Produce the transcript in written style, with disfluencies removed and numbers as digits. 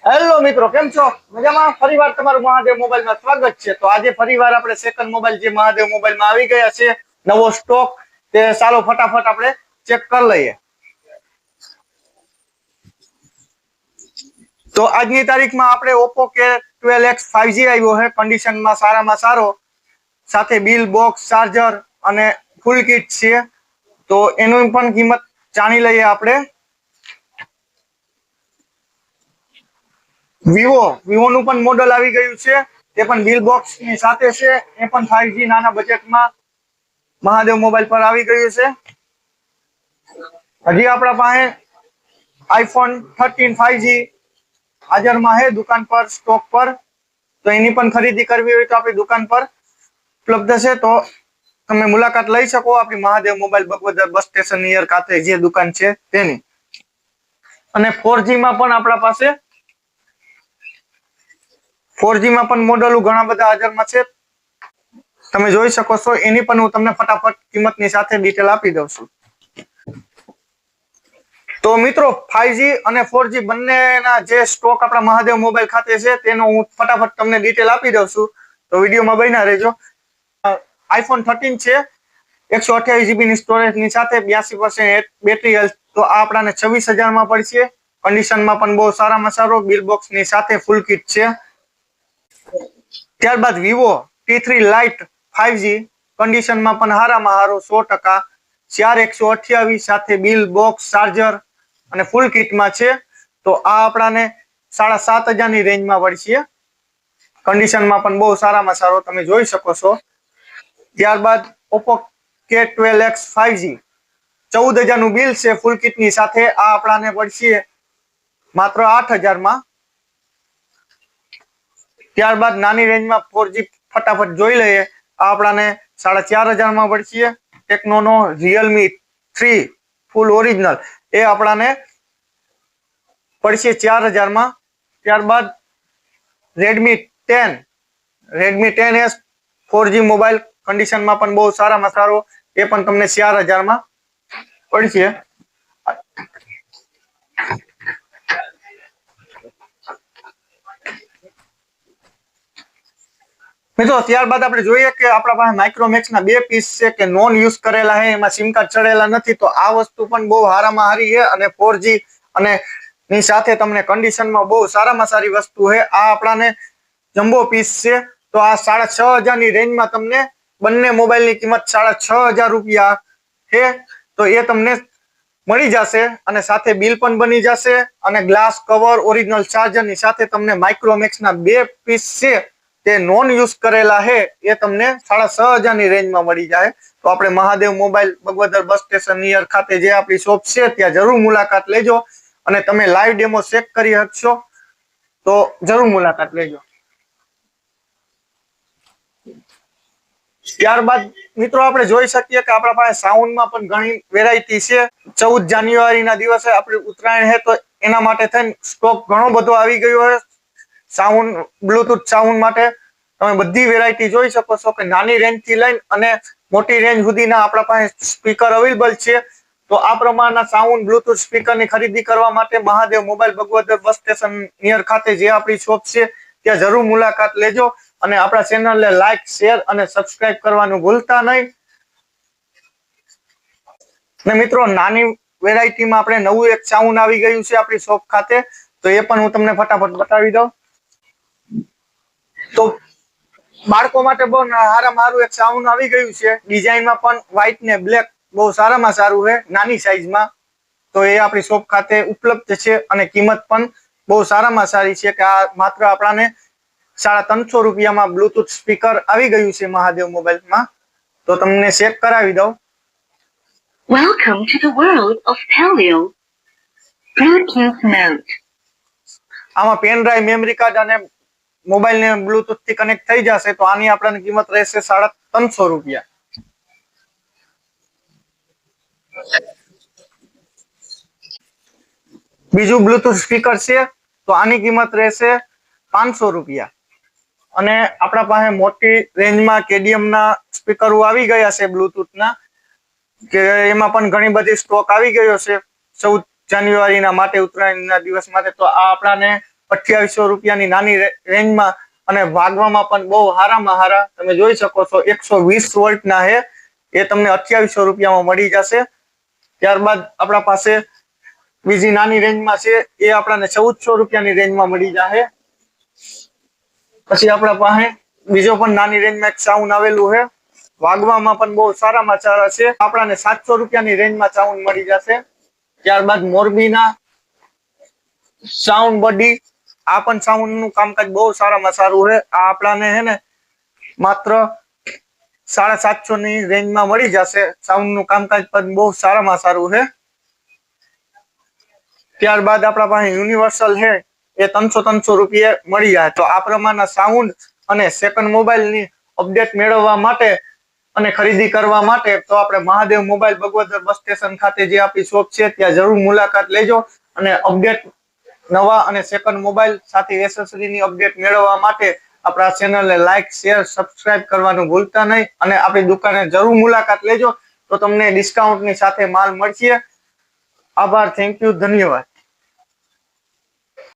Hello મિત્રો, કેમ છો? મજામાં? ફરીવાર તમારું મહાદેવ મોબાઈલમાં સ્વાગત છે. તો આજે ફરીવાર આપણે સેકન્ડ મોબાઈલ જે મહાદેવ મોબાઈલમાં આવી ગયા છે, નવો સ્ટોક, તે ચાલો ફટાફટ આપણે ચેક કરી લઈએ. તો આજની તારીખમાં આપણે Oppo K12X 5G આવ્યો છે, કન્ડિશનમાં સારામાં સારો, સાથે બિલ, બોક્સ, ચાર્જર અને ફૂલ કિટ છે. તો એનું પણ કિંમત જાણી લઈએ આપણે. વિવો નું પણ મોડલ આવી ગયું છે, તે પણ બિલ બોક્સ ની સાથે છે. એ પણ 5G નાના બજેટમાં મહાદેવ મોબાઈલ પર આવી ગયું છે. હજી આપણા પાસે iPhone 13 5G હાજરમાં છે દુકાન પર, સ્ટોક પર. તો એની પણ ખરીદી કરવી હોય તો આપણી દુકાન પર ઉપલબ્ધ છે. તો તમે મુલાકાત લઈ શકો આપણી Mahadev mobile Bagvadar bus station near ખાતે જે દુકાન છે તેની. અને 4G માં પણ આપણા પાસે 4G માં પણ મોડેલો ઘણા બધા હાજરમાં છે. તમે જોઈ શકો છો. એની પણ હું તમને ફટાફટ કિંમતની સાથે ડિટેલ આપી દઉં છું. તો મિત્રો, 5G અને 4G બંનેના જે સ્ટોક આપણા મહાદેવ મોબાઈલ ખાતે છે તેનો હું ફટાફટ તમને ડિટેલ આપી દઉં છું. તો વિડીયોમાં બન્યા રહેજો. iPhone 13 છે, 128GB ની સ્ટોરેજની સાથે 82% બેટરી હેલ્થ. તો આ આપણાને 26,000 માં પડશે. કન્ડિશનમાં પણ બહુ સારામાં સારો, બિલ બોક્સ ની સાથે ફૂલ કિટ છે. ત્યારબાદ વિવો T3 Lite 5G, કન્ડિશનમાં પણ હારામાં હારો, 100%, 4128 સાથે બિલ, બોક્સ, ચાર્જર અને ફૂલ કિટમાં છે. તો આ આપણાને 7,500 ની રેન્જમાં પડશે. કન્ડિશનમાં પણ બહુ સારામાં સારો, તમે જોઈ શકો છો. ત્યારબાદ Oppo K12X 5G, 14,000 નું બિલ છે ફૂલ કિટની સાથે. આ આપણાને પડશે માત્ર 8,000 માં. ત્યારબાદ નાની રેન્જમાં 4G ફટાફટ જોઈ લઈએ. આ આપણાને 4,500 માં પડશે. ટેકનોનો Realme 3 ફૂલ ઓરિજિનલ, એ આપણાને પડશે 4,000 માં. ત્યારબાદ Redmi 10S 4G મોબાઈલ, કન્ડિશનમાં પણ બહુ સારામાં સારો, એ પણ તમને 4,000 માં પડશે. મિત્રો, ત્યારબાદ આપણે જોઈએ કે આપણા પાસે માઇક્રોમેક્સ ના 2 પીસ છે કે નોન યુઝ કરેલા છે, એમાં સિમ કાર્ડ ચડેલા નથી. તો આ વસ્તુ પણ બહુ હારામાં હારી છે અને 4G અને ની સાથે તમને કન્ડિશનમાં બહુ સારામાં સારી વસ્તુ છે. આ આપણાને જમ્બો પીસ છે. તો આ 6,500 ની રેન્જમાં તમને બંને મોબાઈલની કિંમત 6,500 રૂપિયા છે. તો એ તમને મળી જશે અને સાથે બિલ પણ બની જશે અને ગ્લાસ કવર, ઓરિજિનલ ચાર્જર ની સાથે તમને માઇક્રોમેક્સ ના 2 પીસ છે તે નોન યુઝ કરેલા છે, એ તમને 6,500 ની રેન્જમાં મળી જાય. તો આપણે Mahadev mobile Bagvadar bus station near ખાતે જે આપણી શોપ છે ત્યાં જરૂર મુલાકાત લેજો. અને તમે લાઈવ ડેમો ચેક કરી શકશો. તો જરૂર મુલાકાત લેજો. ત્યારબાદ મિત્રો, આપણે જોઈ શકીએ કે આપણા પાસે સાઉન્ડમાં પણ ઘણી વેરાયટી છે. 14 જાન્યુઆરી ના દિવસે આપણી ઉત્તરાયણ છે, તો એના માટે થઈને સ્ટોક ઘણો બધો આવી ગયો છે. સાઉન્ડ, બ્લુટૂથ સાઉન્ડ માટે તમે બધી વેરાયટી જોઈ શકો છો કે નાની રેન્જ થી લઈને અને મોટી રેન્જ સુધીના આપણા પાસે સ્પીકર અવેલેબલ છે. તો આ પ્રમાણના સાઉન્ડ, બ્લુટૂથ સ્પીકરની ખરીદી કરવા માટે Mahadev mobile Bagvadar bus station near ખાતે જે આપણી શોપ છે ત્યાં જરૂર મુલાકાત લેજો. અને આપણા ચેનલને લાઈક, શેર અને સબસ્ક્રાઇબ કરવાનું ભૂલતા નહીં. ને મિત્રો, નાની વેરાયટીમાં આપણે નવું એક સાઉન્ડ આવી ગયું છે આપણી શોપ ખાતે. તો એ પણ હું તમને ફટાફટ બતાવી દઉં. તો બાળકો માટે બહુ સારામાં સારું એક સાઉન્ડ આવી ગયું છે. ડિઝાઇનમાં પણ વ્હાઈટ ને બ્લેક બહુ સારામાં સારું છે, નાની સાઈઝમાં. તો એ આપણી શોપ ખાતે ઉપલબ્ધ છે અને કિંમત પણ બહુ સારામાં સારી છે કે આ માત્ર આપણાને 350 રૂપિયામાં બ્લુટૂથ સ્પીકર આવી ગયું છે મહાદેવ મોબાઈલમાં. તો તમને ચેક કરાવી દઉં. Welcome to the world of Paleo. Bluetooth mode. આમાં પેન ડ્રાઈવ, મેમરી કાર્ડ અને મોબાઈલ ને બ્લુટૂથ થી કનેક્ટ થઈ જશે. તો આની આપણને કિંમત રહેશે 350 રૂપિયા. બીજું બ્લુટૂથ સ્પીકર છે, તો આની કિંમત રહેશે 500 રૂપિયા. અને આપણા પાસે મોટી રેન્જમાં કેડીએમ ના સ્પીકરો આવી ગયા છે બ્લુટૂથના, કે એમાં પણ ઘણી બધી સ્ટોક આવી ગયો છે 14 જાન્યુઆરીના માટે, ઉત્તરાયણના દિવસ માટે. તો આ આપણાને 2800 રૂપિયાની નાની રેન્જમાં અને વાગવામાં પણ બહુ હારામાં હારા તમે જોઈ શકો છો 120 વોલ્ટના છે એ તમને 2800 રૂપિયામાં મળી જશે. ત્યારબાદ આપણા પાસે બીજી નાની રેન્જમાં છે એ આપણને 1400 રૂપિયાની રેન્જમાં મળી જશે. પછી આપણા પાસે બીજો પણ નાની રેન્જમાં એક સાઉન્ડ આવેલું છે, વાગવામાં પણ બહુ સારામાં સારા છે, આપણને 700 રૂપિયાની રેન્જમાં સાઉન્ડ મળી જશે. ત્યારબાદ મોરબીના સાઉન્ડ બડી, આ પણ સાઉન્ડ નું કામકાજ બહુ સારામાં સારું છે. આ આપણાને હે ને માત્ર 750 ની રેન્જમાં મળી જશે. સાઉન્ડ નું કામકાજ પણ બહુ સારામાં સારું છે. ત્યારબાદ આપણા પાસે યુનિવર્સલ છે એ 300 રૂપિયા મળી જાય. તો આ પ્રમાણના સાઉન્ડ અને સેકન્ડ મોબાઈલની અપડેટ મેળવવા માટે અને ખરીદી કરવા માટે તો આપણે Mahadev mobile Bagvadar bus station ખાતે જે આપણી શોપ છે ત્યાં જરૂર મુલાકાત લેજો અને અપડેટ નવા અને સેકન્ડ મોબાઈલ સાથે એસેસરીની અપડેટ મેળવવા માટે આપણા ચેનલને લાઈક, શેર, સબસ્ક્રાઇબ કરવાનું ભૂલતા નહીં અને આપણી દુકાને જરૂર મુલાકાત લેજો તો તમને ડિસ્કાઉન્ટની સાથે માલ મળશે. આભાર, થેન્ક યુ, ધન્યવાદ.